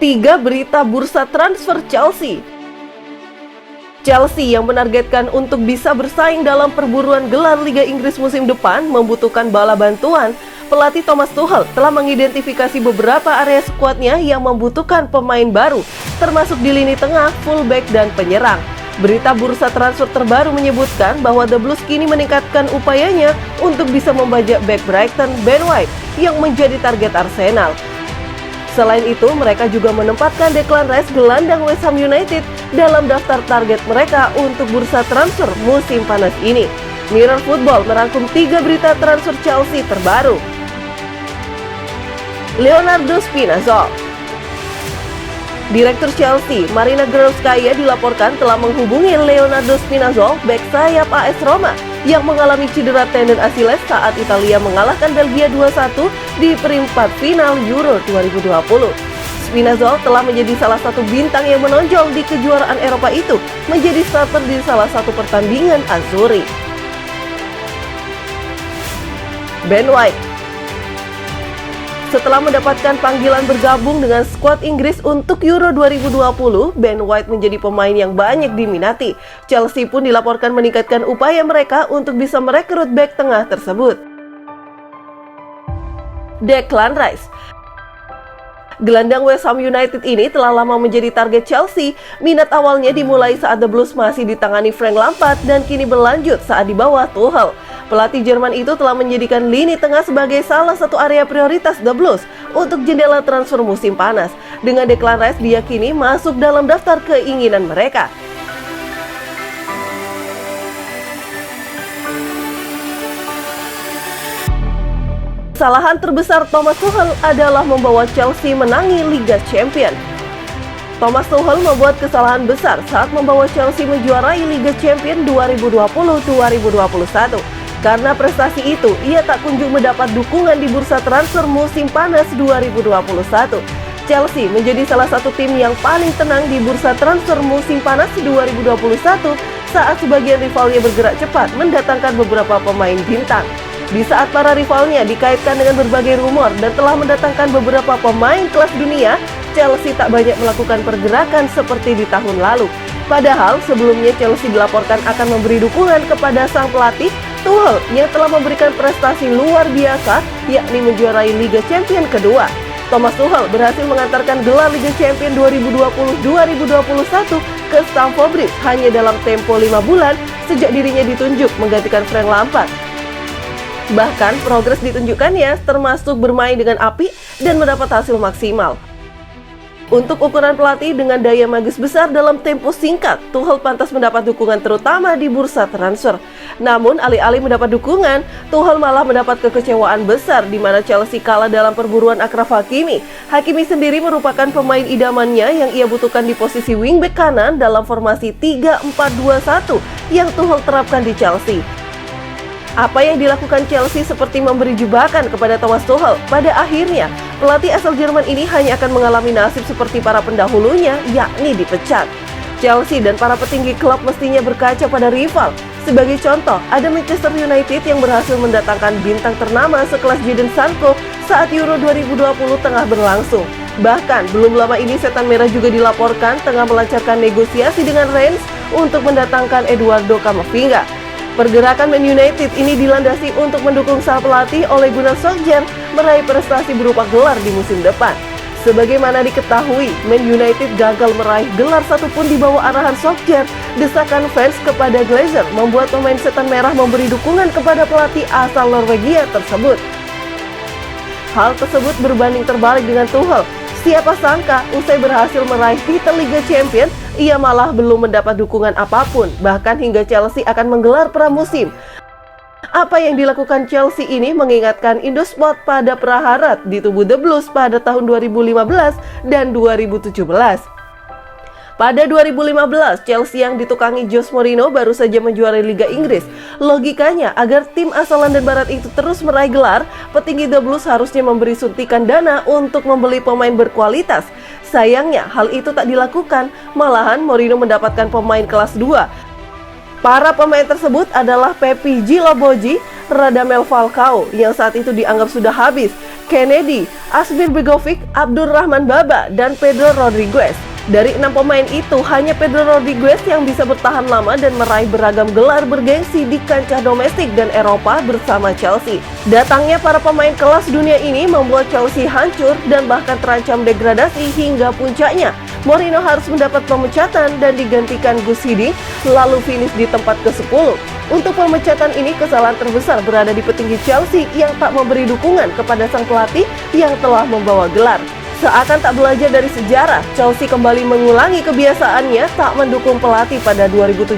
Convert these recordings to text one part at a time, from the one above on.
3 berita bursa transfer Chelsea. Chelsea yang menargetkan untuk bisa bersaing dalam perburuan gelar Liga Inggris musim depan membutuhkan bala bantuan. Pelatih Thomas Tuchel telah mengidentifikasi beberapa area skuadnya yang membutuhkan pemain baru, termasuk di lini tengah, fullback, dan penyerang. Berita bursa transfer terbaru menyebutkan bahwa The Blues kini meningkatkan upayanya untuk bisa membajak bek Brighton Ben White yang menjadi target Arsenal. Selain itu, mereka juga menempatkan Declan Rice gelandang West Ham United dalam daftar target mereka untuk bursa transfer musim panas ini. Mirror Football merangkum 3 berita transfer Chelsea terbaru. Leonardo Spinazzola. Direktur Chelsea, Marina Granovskaya dilaporkan telah menghubungi Leonardo Spinazzola, bek sayap AS Roma, yang mengalami cedera tendon Achilles saat Italia mengalahkan Belgia 2-1 di perempat final Euro 2020. Spinazzola telah menjadi salah satu bintang yang menonjol di kejuaraan Eropa itu, menjadi starter di salah satu pertandingan Azzurri. Ben White. Setelah mendapatkan panggilan bergabung dengan skuad Inggris untuk Euro 2020, Ben White menjadi pemain yang banyak diminati. Chelsea pun dilaporkan meningkatkan upaya mereka untuk bisa merekrut bek tengah tersebut. Declan Rice. Gelandang West Ham United ini telah lama menjadi target Chelsea. Minat awalnya dimulai saat The Blues masih ditangani Frank Lampard dan kini berlanjut saat di bawah Tuchel. Pelatih Jerman itu telah menjadikan lini tengah sebagai salah satu area prioritas The Blues untuk jendela transfer musim panas. Dengan Declan Rice diyakini masuk dalam daftar keinginan mereka. Kesalahan terbesar Thomas Tuchel adalah membawa Chelsea menangi Liga Champions. Thomas Tuchel membuat kesalahan besar saat membawa Chelsea menjuarai Liga Champions 2020-2021. Karena prestasi itu, ia tak kunjung mendapat dukungan di bursa transfer musim panas 2021. Chelsea menjadi salah satu tim yang paling tenang di bursa transfer musim panas 2021 saat sebagian rivalnya bergerak cepat mendatangkan beberapa pemain bintang. Di saat para rivalnya dikaitkan dengan berbagai rumor dan telah mendatangkan beberapa pemain kelas dunia, Chelsea tak banyak melakukan pergerakan seperti di tahun lalu. Padahal sebelumnya Chelsea dilaporkan akan memberi dukungan kepada sang pelatih Tuchel yang telah memberikan prestasi luar biasa, yakni menjuarai Liga Champions kedua. Thomas Tuchel berhasil mengantarkan gelar Liga Champions 2020-2021 ke Stamford Bridge hanya dalam tempo 5 bulan sejak dirinya ditunjuk menggantikan Frank Lampard. Bahkan progres ditunjukkannya termasuk bermain dengan apik dan mendapat hasil maksimal. Untuk ukuran pelatih dengan daya magis besar dalam tempo singkat, Tuchel pantas mendapat dukungan terutama di bursa transfer. Namun alih-alih mendapat dukungan, Tuchel malah mendapat kekecewaan besar di mana Chelsea kalah dalam perburuan Achraf Hakimi. Hakimi sendiri merupakan pemain idamannya yang ia butuhkan di posisi wingback kanan dalam formasi 3-4-2-1 yang Tuchel terapkan di Chelsea. Apa yang dilakukan Chelsea seperti memberi jebakan kepada Thomas Tuchel. Pada akhirnya, pelatih asal Jerman ini hanya akan mengalami nasib seperti para pendahulunya, yakni dipecat. Chelsea dan para petinggi klub mestinya berkaca pada rival. Sebagai contoh, ada Manchester United yang berhasil mendatangkan bintang ternama sekelas Jadon Sancho saat Euro 2020 tengah berlangsung. Bahkan, belum lama ini Setan Merah juga dilaporkan tengah melancarkan negosiasi dengan Rennes untuk mendatangkan Eduardo Camavinga. Pergerakan Man United ini dilandasi untuk mendukung sang pelatih Ole Gunnar Solskjaer meraih prestasi berupa gelar di musim depan. Sebagaimana diketahui, Man United gagal meraih gelar satupun di bawah arahan Solskjaer. Desakan fans kepada Glazer membuat pemain Setan Merah memberi dukungan kepada pelatih asal Norwegia tersebut. Hal tersebut berbanding terbalik dengan Tuchel. Siapa sangka, usai berhasil meraih titel Liga Champions, ia malah belum mendapat dukungan apapun, bahkan hingga Chelsea akan menggelar pramusim. Apa yang dilakukan Chelsea ini mengingatkan Indosport pada praharat di tubuh The Blues pada tahun 2015 dan 2017. Pada 2015, Chelsea yang ditukangi Jose Mourinho baru saja menjuarai Liga Inggris. Logikanya, agar tim asal London Barat itu terus meraih gelar, petinggi The Blues harusnya memberi suntikan dana untuk membeli pemain berkualitas. Sayangnya, hal itu tak dilakukan. Malahan, Mourinho mendapatkan pemain kelas 2. Para pemain tersebut adalah Pepi Djilobodji, Radamel Falcao yang saat itu dianggap sudah habis, Kennedy, Asmir Begovic, Abdurrahman Baba, dan Pedro Rodriguez. Dari 6 pemain itu, hanya Pedro Rodriguez yang bisa bertahan lama dan meraih beragam gelar bergengsi di kancah domestik dan Eropa bersama Chelsea. Datangnya para pemain kelas dunia ini membuat Chelsea hancur dan bahkan terancam degradasi hingga puncaknya. Mourinho harus mendapat pemecatan dan digantikan Gus Hiddink, lalu finish di tempat ke-10. Untuk pemecatan ini, kesalahan terbesar berada di petinggi Chelsea yang tak memberi dukungan kepada sang pelatih yang telah membawa gelar. Seakan tak belajar dari sejarah, Chelsea kembali mengulangi kebiasaannya tak mendukung pelatih pada 2017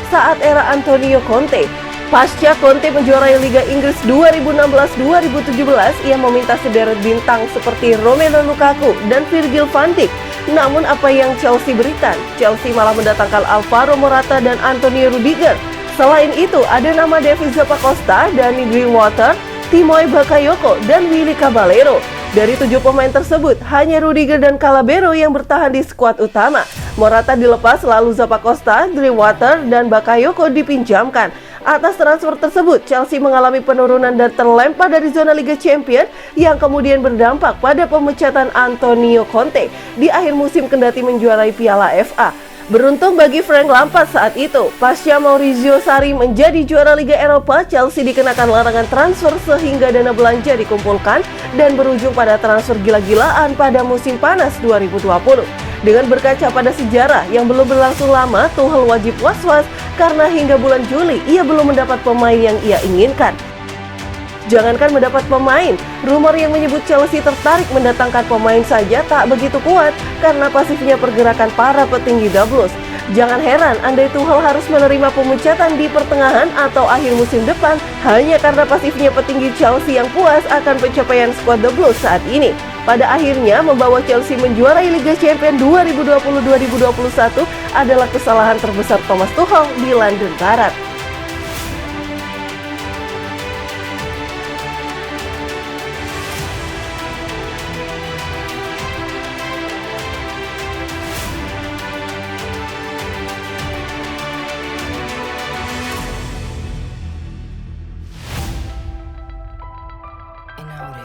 saat era Antonio Conte. Pasca Conte menjuarai Liga Inggris 2016-2017, ia meminta sederet bintang seperti Romelu Lukaku dan Virgil van Dijk. Namun apa yang Chelsea berikan? Chelsea malah mendatangkan Alvaro Morata dan Antonio Rudiger. Selain itu, ada nama David Zappacosta, Danny Drinkwater, Timoe Bakayoko, dan Willy Caballero. Dari 7 pemain tersebut, hanya Rudiger dan Caballero yang bertahan di skuad utama. Morata dilepas, lalu Zappacosta, Drinkwater, dan Bakayoko dipinjamkan. Atas transfer tersebut, Chelsea mengalami penurunan dan terlempar dari zona Liga Champions yang kemudian berdampak pada pemecatan Antonio Conte di akhir musim kendati menjuarai Piala FA. Beruntung bagi Frank Lampard saat itu, pasca Maurizio Sarri menjadi juara Liga Eropa, Chelsea dikenakan larangan transfer sehingga dana belanja dikumpulkan dan berujung pada transfer gila-gilaan pada musim panas 2020. Dengan berkaca pada sejarah yang belum berlangsung lama, Tuchel wajib was-was karena hingga bulan Juli ia belum mendapat pemain yang ia inginkan. Jangankan mendapat pemain, rumor yang menyebut Chelsea tertarik mendatangkan pemain saja tak begitu kuat karena pasifnya pergerakan para petinggi The Blues. Jangan heran andai Tuchel harus menerima pemecatan di pertengahan atau akhir musim depan hanya karena pasifnya petinggi Chelsea yang puas akan pencapaian skuad The Blues saat ini. Pada akhirnya, membawa Chelsea menjuarai Liga Champions 2020-2021 adalah kesalahan terbesar Thomas Tuchel di London Barat. And now